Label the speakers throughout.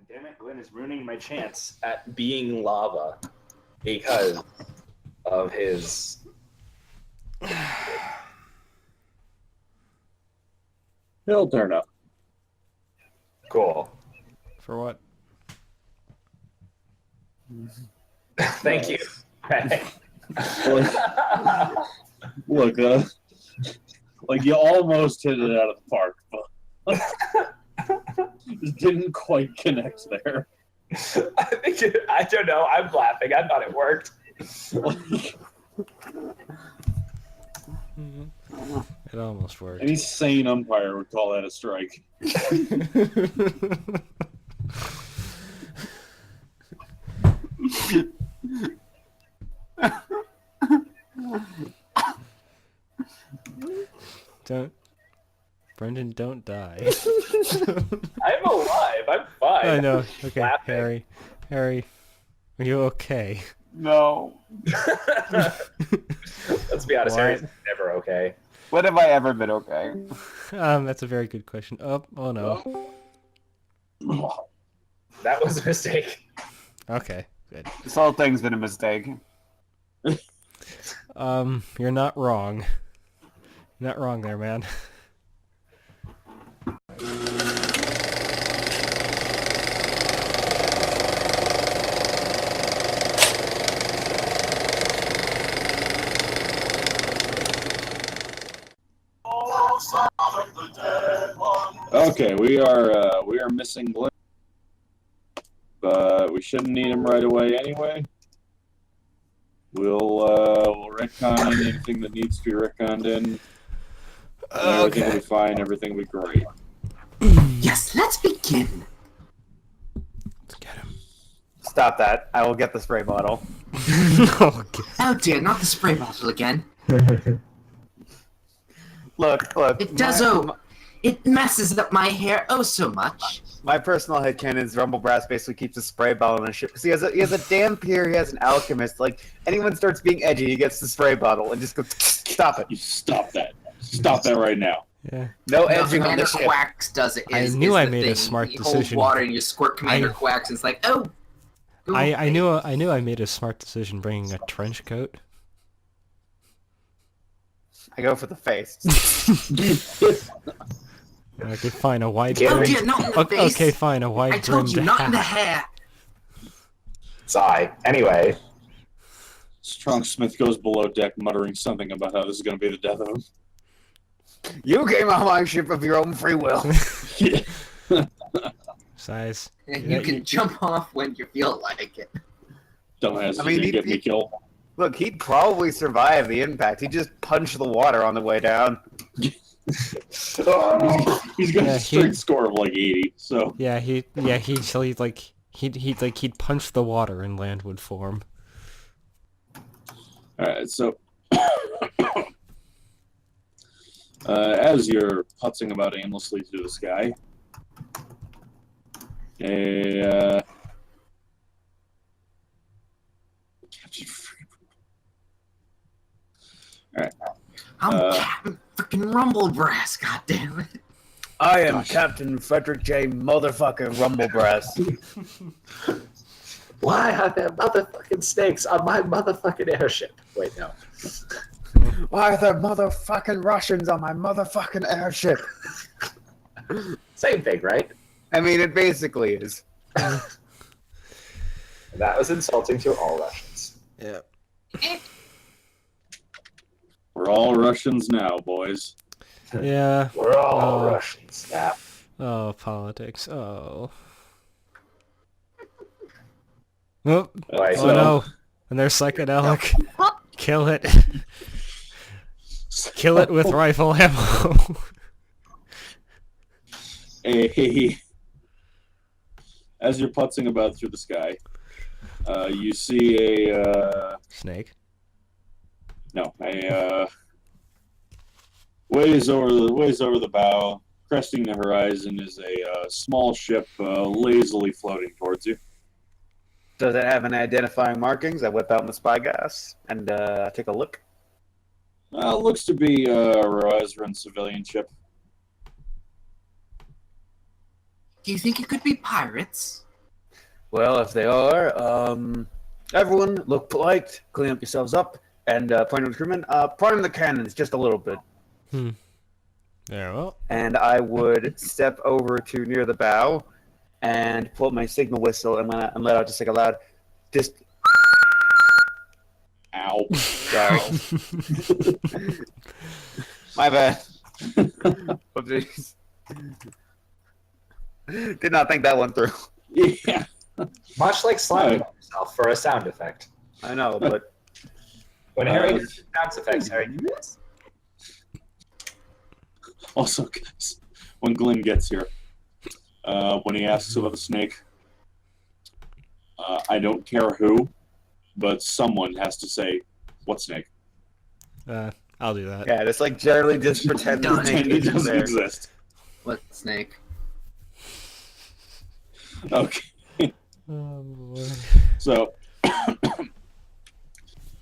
Speaker 1: Damn it, Glenn is ruining my chance at being lava because of his.
Speaker 2: He'll turn up.
Speaker 1: Cool.
Speaker 3: For what?
Speaker 1: Thank you.
Speaker 2: Look, like you almost hit it out of the park, but just didn't quite connect there.
Speaker 1: I don't know. I'm laughing. I thought it worked.
Speaker 3: It almost worked.
Speaker 2: Any sane umpire would call that a strike.
Speaker 3: Brendan, don't die.
Speaker 1: I'm alive. I'm fine.
Speaker 3: I know. Okay,
Speaker 1: Laughing.
Speaker 3: Harry, are you okay?
Speaker 4: No.
Speaker 1: Let's be honest, Harry's never okay.
Speaker 4: When have I ever been okay?
Speaker 3: That's a very good question. Oh no.
Speaker 1: That was a mistake.
Speaker 3: Okay, good.
Speaker 4: This whole thing's been a mistake.
Speaker 3: You're not wrong. You're not wrong there, man.
Speaker 2: Okay, we are missing Glenn, but we shouldn't need him right away anyway. We'll retcon in anything that needs to be retconned in. Everything will be fine. Everything will be great.
Speaker 5: Yes, let's begin.
Speaker 3: Let's get him.
Speaker 4: Stop that. I will get the spray bottle.
Speaker 5: Oh dear, not the spray bottle again.
Speaker 4: Look.
Speaker 5: It does it messes up my hair oh so much.
Speaker 4: My personal headcanon is Rumble Brass basically keeps a spray bottle in his ship. Because he has a damn peer, he has an alchemist. Like, anyone starts being edgy, he gets the spray bottle and just goes, stop it.
Speaker 2: You stop that. Stop that right now.
Speaker 3: Yeah.
Speaker 4: No
Speaker 5: No,
Speaker 4: edging on
Speaker 5: Commander
Speaker 4: this ship.
Speaker 5: Quacks does it.
Speaker 3: I knew I made a smart
Speaker 5: you hold
Speaker 3: decision.
Speaker 5: water and you squirt Commander Quacks and it's like, oh. Go
Speaker 3: I knew I made a smart decision bringing a trench coat.
Speaker 4: I go for the face.
Speaker 3: Okay, fine, a wide
Speaker 5: Oh
Speaker 3: brimmed.
Speaker 5: dear, not in the face.
Speaker 3: Okay, fine, a wide
Speaker 5: I told you,
Speaker 3: brimmed
Speaker 5: not in the
Speaker 3: hat.
Speaker 5: hair.
Speaker 1: Sigh. Anyway.
Speaker 2: Strong Smith goes below deck, muttering something about how this is going to be the death of him.
Speaker 4: You came on my ship of your own free will.
Speaker 3: Size.
Speaker 5: And
Speaker 3: Yeah,
Speaker 5: you can jump off when you feel like it.
Speaker 2: Dumbass,
Speaker 4: I mean,
Speaker 2: you get me killed.
Speaker 4: Look, he'd probably survive the impact. He just punched the water on the way down.
Speaker 2: He's got
Speaker 3: Yeah,
Speaker 2: a straight score of like 80. So
Speaker 3: he'd punch the water and land would form.
Speaker 2: all right, so as you're putzing about aimlessly through the sky, alright.
Speaker 5: I'm Captain freaking Rumble Brass, goddammit.
Speaker 4: I am Captain Frederick J. Motherfucker Rumblebrass.
Speaker 1: Why are there motherfucking snakes on my motherfucking airship? Wait, no.
Speaker 4: Why are there motherfucking Russians on my motherfucking airship?
Speaker 1: Same thing, right?
Speaker 4: I mean, it basically is.
Speaker 1: That was insulting to all Russians.
Speaker 3: Yeah.
Speaker 2: We're all Russians now, boys.
Speaker 3: Yeah.
Speaker 1: We're all
Speaker 3: Oh.
Speaker 1: Russians now.
Speaker 3: Oh, politics. Oh. Oh,
Speaker 1: Like,
Speaker 3: oh no. And they're psychedelic. Kill it. Kill it with rifle ammo.
Speaker 2: As you're putzing about through the sky, you see a
Speaker 3: Snake.
Speaker 2: ways over the bow, cresting the horizon, is a small ship lazily floating towards you.
Speaker 4: Does it have any identifying markings? I whip out my spy gas and take a look.
Speaker 2: Looks to be a Roazran civilian ship.
Speaker 5: Do you think it could be pirates?
Speaker 4: Well, if they are, everyone look polite, clean up yourselves up, and point of crewmen, prime the cannons just a little bit.
Speaker 3: Yeah, well.
Speaker 4: And I would step over to near the bow and pull up my signal whistle and let out just like a loud, just.
Speaker 2: Ow.
Speaker 4: Sorry. My bad. Oopsies. Did not think that one through.
Speaker 2: Yeah.
Speaker 1: Much like slapping yourself for a sound effect.
Speaker 4: I know, but
Speaker 1: When Harry does sound effects, Harry do this.
Speaker 2: Also, guys, when Glenn gets here, when he asks about the snake, I don't care who, but someone has to say, "What snake?"
Speaker 3: I'll do that.
Speaker 4: yeah, just like generally just pretend the
Speaker 5: Done.
Speaker 4: snake
Speaker 2: It
Speaker 4: isn't
Speaker 2: doesn't
Speaker 4: there.
Speaker 2: exist.
Speaker 5: What snake?
Speaker 2: Okay.
Speaker 3: Oh, boy.
Speaker 2: So,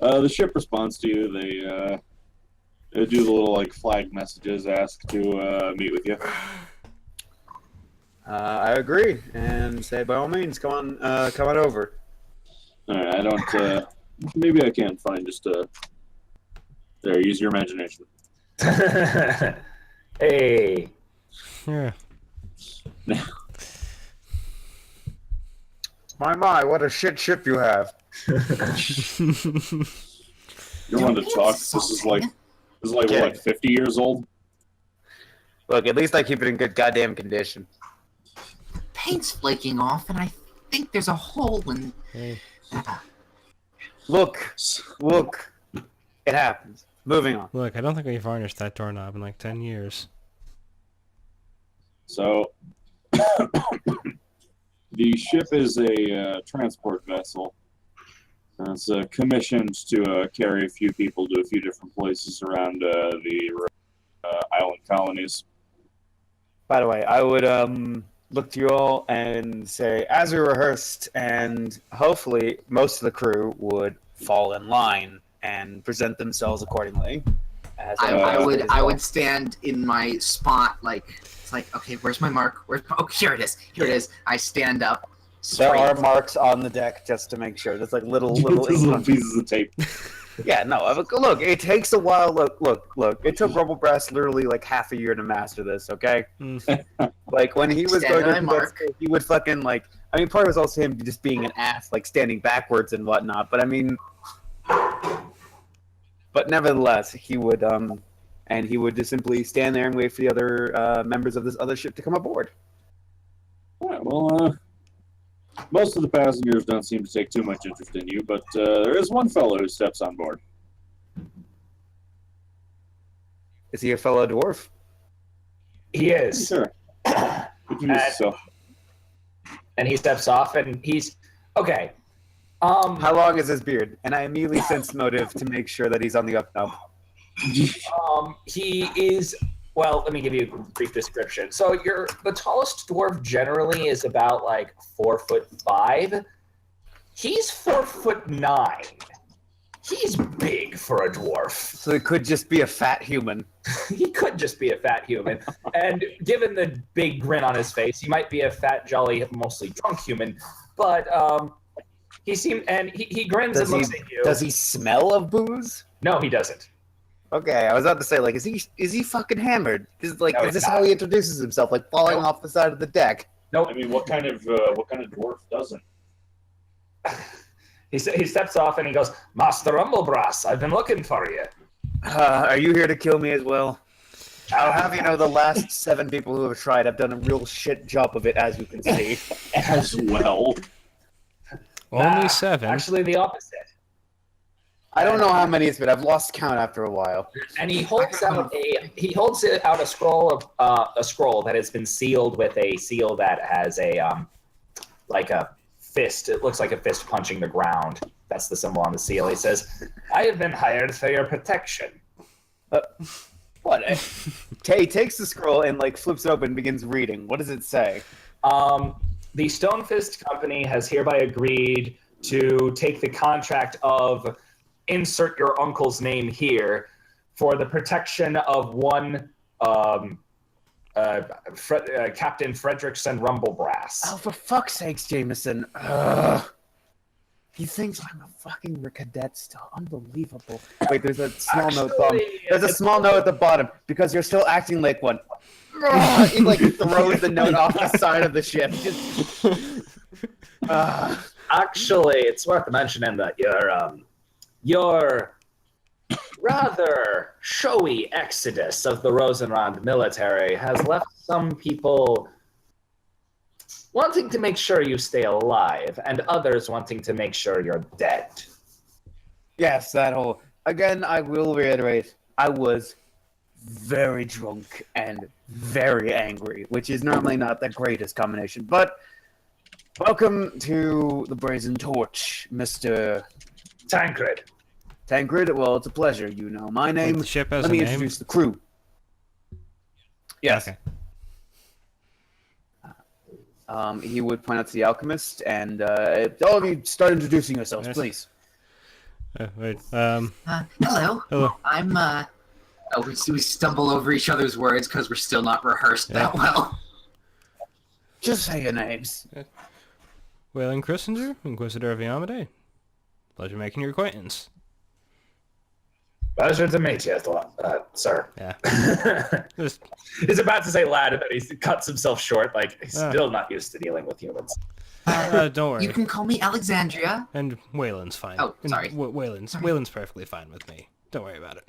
Speaker 2: the ship responds to you. They do the little like flag messages, ask to meet with you.
Speaker 4: I agree, and say by all means, come on over.
Speaker 2: All right, I don't. Maybe I can find just there. Use your imagination.
Speaker 1: Hey.
Speaker 3: Yeah.
Speaker 4: My, what a shit ship you have.
Speaker 2: You want to talk? This is like
Speaker 4: Yeah.
Speaker 2: what, 50 years old?
Speaker 4: Look, at least I keep it in good goddamn condition.
Speaker 5: Paint's flaking off, and I think there's a hole in.
Speaker 3: Hey.
Speaker 4: Look, it happens. Moving on.
Speaker 3: Look, I don't think we varnished that doorknob in like 10 years.
Speaker 2: So, the ship is a transport vessel. It's commissioned to carry a few people to a few different places around the island colonies.
Speaker 4: By the way, I would look to you all and say, as we rehearsed, and hopefully most of the crew would fall in line and present themselves accordingly. As
Speaker 5: I would stand in my spot, like it's like, okay, where's my mark? Oh, here it is. Here it is. I stand up.
Speaker 4: There are
Speaker 5: straight.
Speaker 4: marks on the deck just to make sure. There's like little
Speaker 2: Those little pieces of tape.
Speaker 4: Yeah, no. Look, it takes a while. Look. It took Rumble Brass literally like half a year to master this. Okay. Like when he was
Speaker 5: Stand
Speaker 4: going
Speaker 5: by
Speaker 4: to
Speaker 5: mark.
Speaker 4: he would fucking like. I mean, part of it was also him just being an ass, like standing backwards and whatnot. But I mean, but nevertheless, he would and he would just simply stand there and wait for the other members of this other ship to come aboard.
Speaker 2: All right, well, most of the passengers don't seem to take too much interest in you, but there is one fellow who steps on board.
Speaker 4: Is he a fellow dwarf?
Speaker 1: He is.
Speaker 2: Sure. So,
Speaker 1: And he steps off and he's okay.
Speaker 4: How long is his beard? And I immediately sense motive to make sure that he's on the up and up.
Speaker 1: He is. Well, let me give you a brief description. So the tallest dwarf generally is about like 4'5". He's 4'9". He's big for a dwarf.
Speaker 4: So it could just be a fat human.
Speaker 1: He could just be a fat human. And given the big grin on his face, he might be a fat, jolly, mostly drunk human. But he grins and looks at you.
Speaker 4: Does he smell of booze?
Speaker 1: No, he doesn't.
Speaker 4: Okay, I was about to say, like, is he fucking hammered? Is
Speaker 1: No,
Speaker 4: is
Speaker 1: he's
Speaker 4: this
Speaker 1: not.
Speaker 4: how he introduces himself, like falling
Speaker 1: Nope.
Speaker 4: off the side of the deck?
Speaker 1: Nope.
Speaker 2: I mean, what kind of dwarf doesn't?
Speaker 1: He steps off and he goes, Master Rumblebrass, I've been looking for you.
Speaker 4: Are you here to kill me as well? I'll have you know the last 7 people who have tried have done a real shit job of it, as you can see.
Speaker 2: As well.
Speaker 3: Only
Speaker 1: Nah,
Speaker 3: 7.
Speaker 1: Actually, the opposite.
Speaker 4: I don't know how many it's been. I've lost count after a while.
Speaker 1: And he holds out a scroll that has been sealed with a seal that has a like a fist. It looks like a fist punching the ground. That's the symbol on the seal. He says, "I have been hired for your protection."
Speaker 4: What? Tay takes the scroll and like flips it open and begins reading. What does it say?
Speaker 1: The Stone Fist Company has hereby agreed to take the contract of insert your uncle's name here for the protection of one Captain Fredrickson Rumblebrass.
Speaker 4: Oh, for fuck's sakes, Jameson. Ugh. He thinks I'm a fucking cadet still. Unbelievable. Wait, there's a small note. There's a small note at the bottom because you're still acting like one. He like throws the note off the side of the ship.
Speaker 1: Actually, it's worth mentioning that your rather showy exodus of the Rosenrand military has left some people wanting to make sure you stay alive, and others wanting to make sure you're dead.
Speaker 4: Yes, that whole... Again, I will reiterate, I was very drunk and very angry, which is normally not the greatest combination, but welcome to the Brazen Torch, Mr.
Speaker 1: Tancred.
Speaker 4: Tancred, well, it's a pleasure, you know my name.
Speaker 3: The ship has
Speaker 4: Let
Speaker 3: a
Speaker 4: me
Speaker 3: name?
Speaker 4: introduce the crew. Yes.
Speaker 3: Okay.
Speaker 4: He would point out to the alchemist, and all of you start introducing yourselves,
Speaker 3: Yes.
Speaker 4: please.
Speaker 3: Wait.
Speaker 5: Hello.
Speaker 3: Hello.
Speaker 5: I'm we stumble over each other's words because we're still not rehearsed that well.
Speaker 4: Just say your names.
Speaker 3: Whaling Christinger, Inquisitor of Yamade. Pleasure making your acquaintance.
Speaker 1: Pleasure to meet you, sir.
Speaker 3: Yeah. Just,
Speaker 1: He's about to say lad, and then he cuts himself short, like he's still not used to dealing with humans.
Speaker 3: don't worry.
Speaker 5: You can call me Alexandria.
Speaker 3: And Wayland's fine.
Speaker 5: Oh, sorry.
Speaker 3: Wayland's perfectly fine with me. Don't worry about it.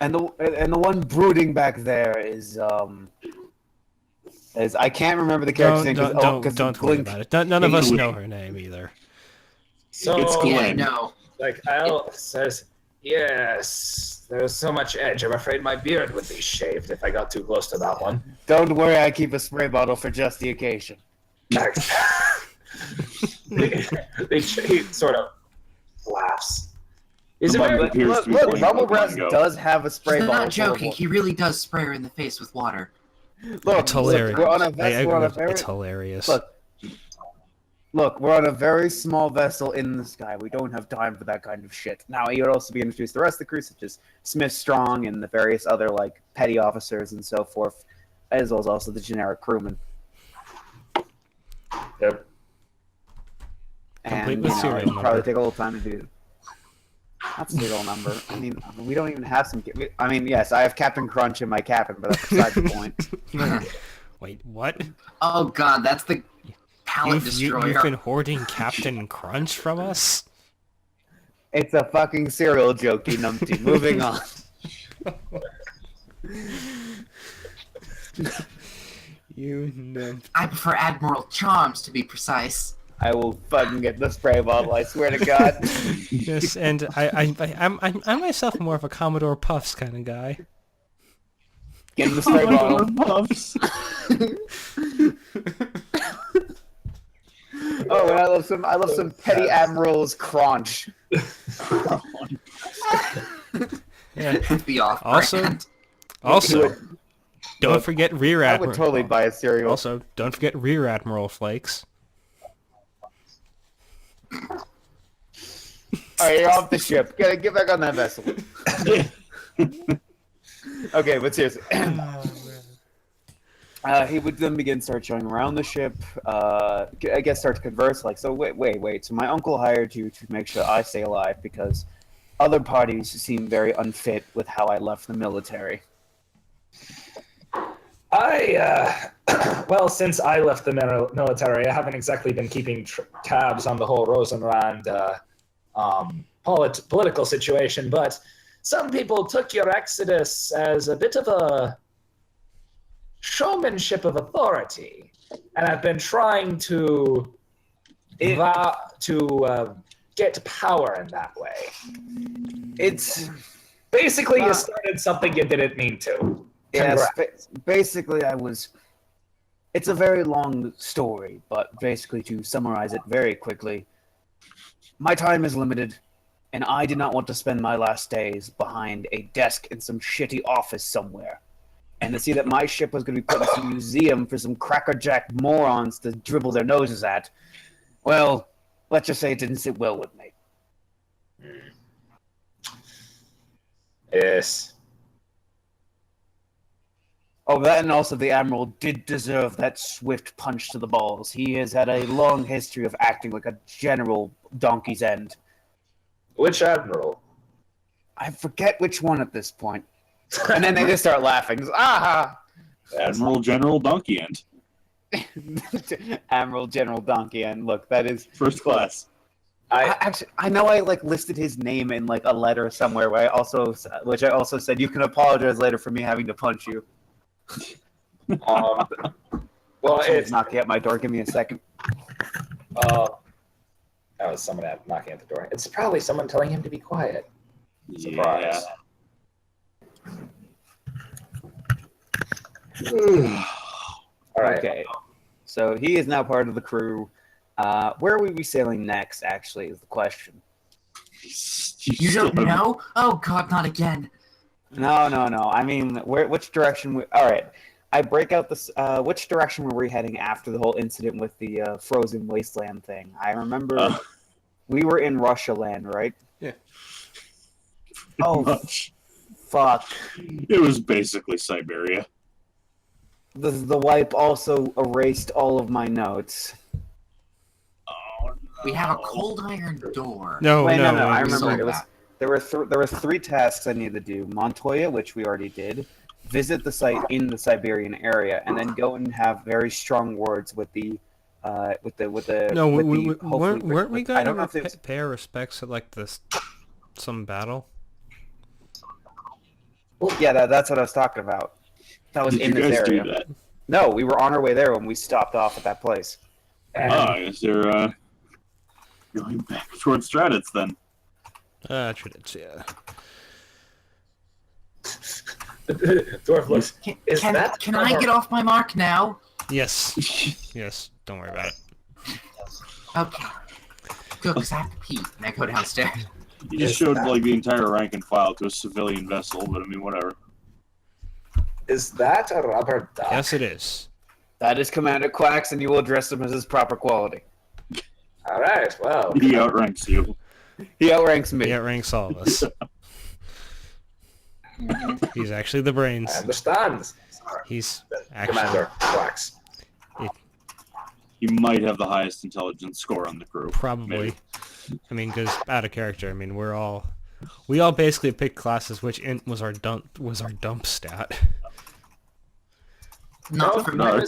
Speaker 4: And the one brooding back there is I can't remember the character's name
Speaker 3: Don't worry about it. None of us know her name either.
Speaker 1: So,
Speaker 2: It's cool.
Speaker 5: Yeah, no.
Speaker 1: like Al says, yes, there's so much edge. I'm afraid my beard would be shaved if I got too close to that one.
Speaker 4: Don't worry, I keep a spray bottle for just the occasion.
Speaker 1: He sort of laughs. Is it
Speaker 2: Somebody
Speaker 1: very,
Speaker 2: appears
Speaker 4: Look,
Speaker 2: to be playing
Speaker 4: Rumblebrass
Speaker 2: Pokemon Go.
Speaker 4: does have a spray
Speaker 5: He's
Speaker 4: bottle.
Speaker 5: not joking. He really does spray her in the face with water.
Speaker 4: Look,
Speaker 3: It's hilarious.
Speaker 4: We're on a vessel. We're on a very,
Speaker 3: It's hilarious.
Speaker 4: Look, we're on a very small vessel in the sky. We don't have time for that kind of shit. Now, he would also be introduced to the rest of the crew, such as Smith Strong and the various other like petty officers and so forth, as well as also the generic crewmen.
Speaker 1: Yep.
Speaker 4: And
Speaker 3: Complete with serial
Speaker 4: it'd probably
Speaker 3: number.
Speaker 4: take a little time to do. Not serial number. I mean, we don't even have some. I mean, yes, I have Captain Crunch in my cabin, but that's beside the point.
Speaker 3: Wait, what?
Speaker 5: Oh god, that's the pallet destroyer.
Speaker 3: You've been hoarding Captain Crunch from us?
Speaker 4: It's a fucking serial joke, you numpty. Moving on.
Speaker 3: You know.
Speaker 5: I prefer Admiral Charms, to be precise.
Speaker 4: I will fucking get the spray bottle. I swear to God.
Speaker 3: Yes, and I myself am more of a Commodore Puffs kind of guy.
Speaker 4: Get the spray bottle.
Speaker 2: Puffs.
Speaker 4: Oh, and I love some petty admiral's crunch.
Speaker 3: Yeah.
Speaker 5: Be off.
Speaker 3: Also,
Speaker 5: brand.
Speaker 3: don't forget Rear
Speaker 4: I
Speaker 3: Admiral.
Speaker 4: would totally buy a cereal.
Speaker 3: Also, don't forget Rear Admiral Flakes.
Speaker 4: Alright, you're off the ship. Get back on that vessel. Okay, but seriously. He would then begin start showing around the ship. I guess start to converse like, so wait. So my uncle hired you to make sure I stay alive because other parties seem very unfit with how I left the military.
Speaker 1: Well, since I left the military, I haven't exactly been keeping tabs on the whole Rosenrand political situation, but some people took your exodus as a bit of a showmanship of authority, and have been trying to get power in that way.
Speaker 4: It's
Speaker 1: Basically, you started something you didn't mean to.
Speaker 4: yes, basically it's a very long story, but basically to summarize it very quickly, my time is limited, and I did not want to spend my last days behind a desk in some shitty office somewhere. And to see that my ship was going to be put in some museum for some crackerjack morons to dribble their noses at, well, let's just say it didn't sit well with me.
Speaker 1: Yes.
Speaker 4: Oh, that and also the Admiral did deserve that swift punch to the balls. He has had a long history of acting like a general donkey's end.
Speaker 1: Which admiral?
Speaker 4: I forget which one at this point. And then they just start laughing. Just, ah!
Speaker 2: Admiral General Donkey End.
Speaker 4: Admiral General Donkey End. Look, that is
Speaker 2: First class.
Speaker 4: I know I listed his name in a letter somewhere, which I also said you can apologize later for me having to punch you.
Speaker 1: Well,
Speaker 4: Someone's
Speaker 1: it's
Speaker 4: knocking at my door. Give me a second.
Speaker 1: that was someone knocking at the door. It's probably someone telling him to be quiet. Surprise. All right.
Speaker 4: Okay, so he is now part of the crew. Where will we be sailing next? Actually, is the question.
Speaker 5: You don't know? Oh God, not again.
Speaker 4: No. I mean, which direction? All right. I break out this. Which direction were we heading after the whole incident with the frozen wasteland thing? I remember we were in Russia land, right?
Speaker 3: Yeah.
Speaker 4: Oh,
Speaker 2: Much.
Speaker 4: fuck.
Speaker 2: It was basically Siberia.
Speaker 4: The wipe also erased all of my notes.
Speaker 2: Oh, no.
Speaker 5: We have a cold iron door.
Speaker 3: No,
Speaker 4: Wait, no. I
Speaker 5: we
Speaker 4: remember
Speaker 5: sold
Speaker 4: it was
Speaker 5: that.
Speaker 4: there were 3 tasks I needed to do: Montoya, which we already did, visit the site in the Siberian area, and then go and have very strong words with the
Speaker 3: No,
Speaker 4: with
Speaker 3: we
Speaker 4: the hopefully
Speaker 3: weren't we
Speaker 4: I
Speaker 3: going
Speaker 4: don't know
Speaker 3: to
Speaker 4: if it was,
Speaker 3: pay our respects at some battle?
Speaker 4: yeah, that's what I was talking about. That was
Speaker 2: Did
Speaker 4: in
Speaker 2: you
Speaker 4: this
Speaker 2: guys
Speaker 4: area.
Speaker 2: do that?
Speaker 4: No, we were on our way there when we stopped off at that place.
Speaker 2: Is there going back towards Stratitz then?
Speaker 3: Tridents, yeah.
Speaker 1: Dwarf looks. Is
Speaker 5: Can
Speaker 1: that
Speaker 5: I get off my mark now?
Speaker 3: Yes. Yes, don't worry about it.
Speaker 5: Okay. Good, because I have to pee. And I go downstairs.
Speaker 2: You just showed the entire rank and file to a civilian vessel, but I mean, whatever.
Speaker 1: Is that a rubber duck?
Speaker 3: Yes, it is.
Speaker 4: That is Commander Quacks, and you will address him as his proper quality.
Speaker 1: All right. Well,
Speaker 2: He outranks you.
Speaker 4: He outranks me.
Speaker 3: He outranks all of us. He's actually the
Speaker 1: I
Speaker 3: brains.
Speaker 1: understand.
Speaker 3: He's actually...
Speaker 1: Commander Quacks.
Speaker 2: He might have the highest intelligence score on the crew.
Speaker 3: Probably.
Speaker 2: Maybe.
Speaker 3: I mean, because out of character. I mean, we all basically picked classes which int was our dump stat.
Speaker 5: Not for me.
Speaker 2: no.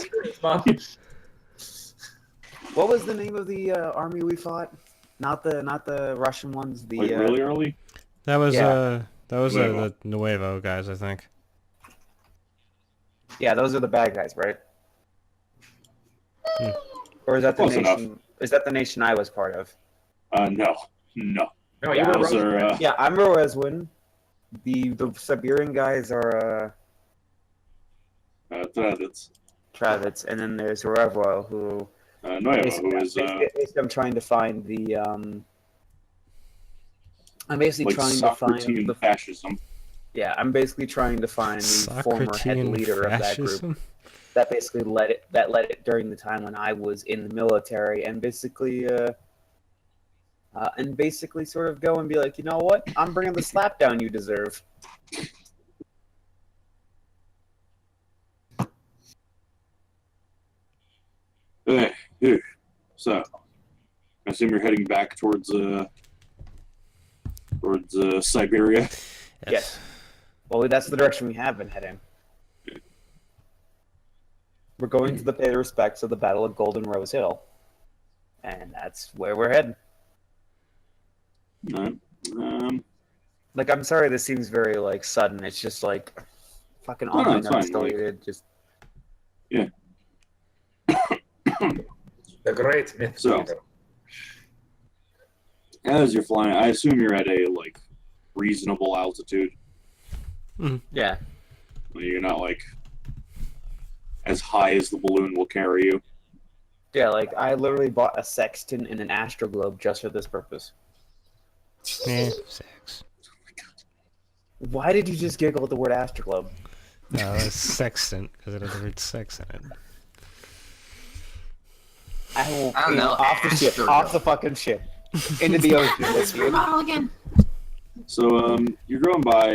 Speaker 4: What was the name of the army we fought? Not the Russian ones. The
Speaker 2: Really early?
Speaker 3: That was
Speaker 4: Yeah.
Speaker 3: the Nuevo guys, I think.
Speaker 4: yeah, those are the bad guys, right?
Speaker 3: Hmm.
Speaker 4: Or is that the
Speaker 2: Close
Speaker 4: nation?
Speaker 2: enough.
Speaker 4: Is that the nation I was part of?
Speaker 2: No.
Speaker 1: No, you
Speaker 4: Yeah,
Speaker 1: were
Speaker 2: Those
Speaker 1: wrong.
Speaker 2: are,
Speaker 4: Yeah, I'm Roeswin. The Siberian guys are
Speaker 2: Stratitz.
Speaker 4: Travitz, and then there's Revoil, who
Speaker 2: Nuevo, who is,
Speaker 4: basically I'm trying to find the I'm basically trying to find
Speaker 2: Socratean
Speaker 4: the
Speaker 2: fascism.
Speaker 4: yeah, I'm basically trying to find the former head
Speaker 3: Socratean
Speaker 4: leader of that group.
Speaker 3: fascism.
Speaker 4: That basically led it during the time when I was in the military, and basically sort of go and be like, you know what, I'm bringing the slap down you deserve.
Speaker 2: So, I assume you're heading back towards Siberia.
Speaker 4: Yes. Well, that's the direction we have been heading. We're going to the pay respects of the Battle of Golden Rose Hill, and that's where we're heading.
Speaker 2: Alright.
Speaker 4: I'm sorry this seems very sudden. It's just fucking all
Speaker 2: No,
Speaker 4: my
Speaker 2: it's
Speaker 4: notes
Speaker 2: fine,
Speaker 4: deleted. Just
Speaker 1: The great myth.
Speaker 2: So-
Speaker 1: Peter.
Speaker 2: As you're flying, I assume you're at a reasonable altitude.
Speaker 4: yeah.
Speaker 2: You're not as high as the balloon will carry you.
Speaker 4: Yeah, I literally bought a sextant and an astroglobe just for this purpose.
Speaker 3: Sex.
Speaker 4: Why did you just giggle at the word astroglobe?
Speaker 3: No, it's sextant because it has the word sex in it.
Speaker 4: I will
Speaker 5: I don't know,
Speaker 4: off the ship,
Speaker 5: astroglobe.
Speaker 4: off the fucking ship, into the ocean
Speaker 5: What's
Speaker 4: with
Speaker 5: your
Speaker 4: you.
Speaker 5: model again?
Speaker 2: So you're going by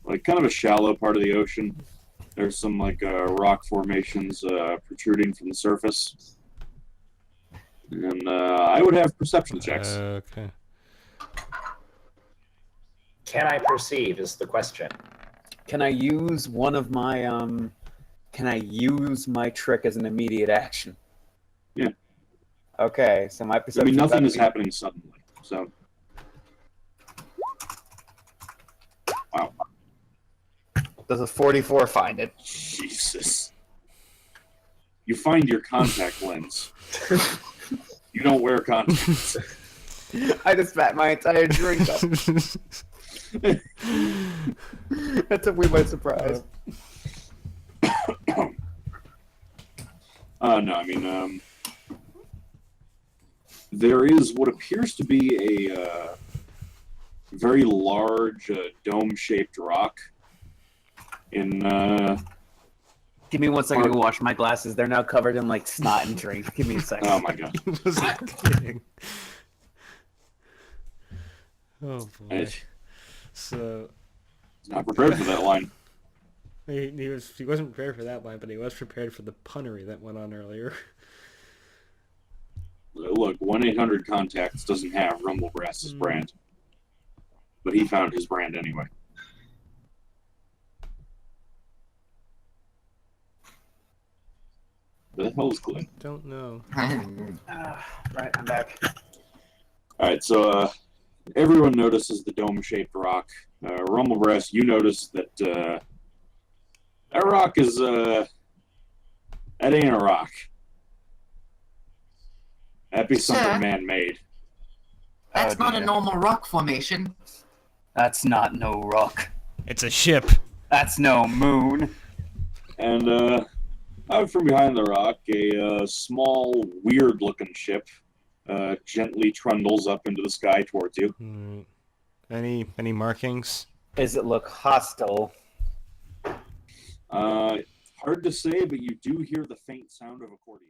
Speaker 2: a kind of a shallow part of the ocean. There's some like rock formations protruding from the surface, and I would have perception checks.
Speaker 3: Okay.
Speaker 1: Can I perceive is the question.
Speaker 4: Can I use one of my Can I use my trick as an immediate action?
Speaker 2: Yeah.
Speaker 4: Okay, so my
Speaker 2: I
Speaker 4: perception.
Speaker 2: mean, nothing is happening suddenly, so. Wow.
Speaker 4: Does a 44 find it?
Speaker 2: Jesus. You find your contact lens. You don't wear contacts.
Speaker 4: I just spat my entire drink up. That took me by surprise.
Speaker 2: No, I mean, there is what appears to be a very large dome-shaped rock in.
Speaker 4: Give me 1 second to wash my glasses. They're now covered in like snot and drink. Give me a second.
Speaker 2: Oh my god!
Speaker 3: Was I kidding? Oh boy. So
Speaker 2: Not prepared for that line.
Speaker 3: he wasn't prepared for that line, but he was prepared for the punnery that went on earlier.
Speaker 2: Look, 1-800-Contacts doesn't have Rumble Brass's brand, but he found his brand anyway. Where the hell is Glenn?
Speaker 3: Don't know.
Speaker 4: Right, I'm back.
Speaker 2: All right, so everyone notices the dome-shaped rock. Rumble Brass, you notice that that rock is that ain't a rock. That'd be something
Speaker 5: Sir?
Speaker 2: man-made.
Speaker 5: That's
Speaker 4: Oh,
Speaker 5: not a
Speaker 4: dear.
Speaker 5: normal rock formation.
Speaker 4: That's not no rock.
Speaker 3: It's a ship.
Speaker 4: That's no moon.
Speaker 2: And out from behind the rock, a small, weird-looking ship gently trundles up into the sky towards you.
Speaker 3: Mm. Any markings?
Speaker 4: Does it look hostile?
Speaker 2: Hard to say, but you do hear the faint sound of accordion.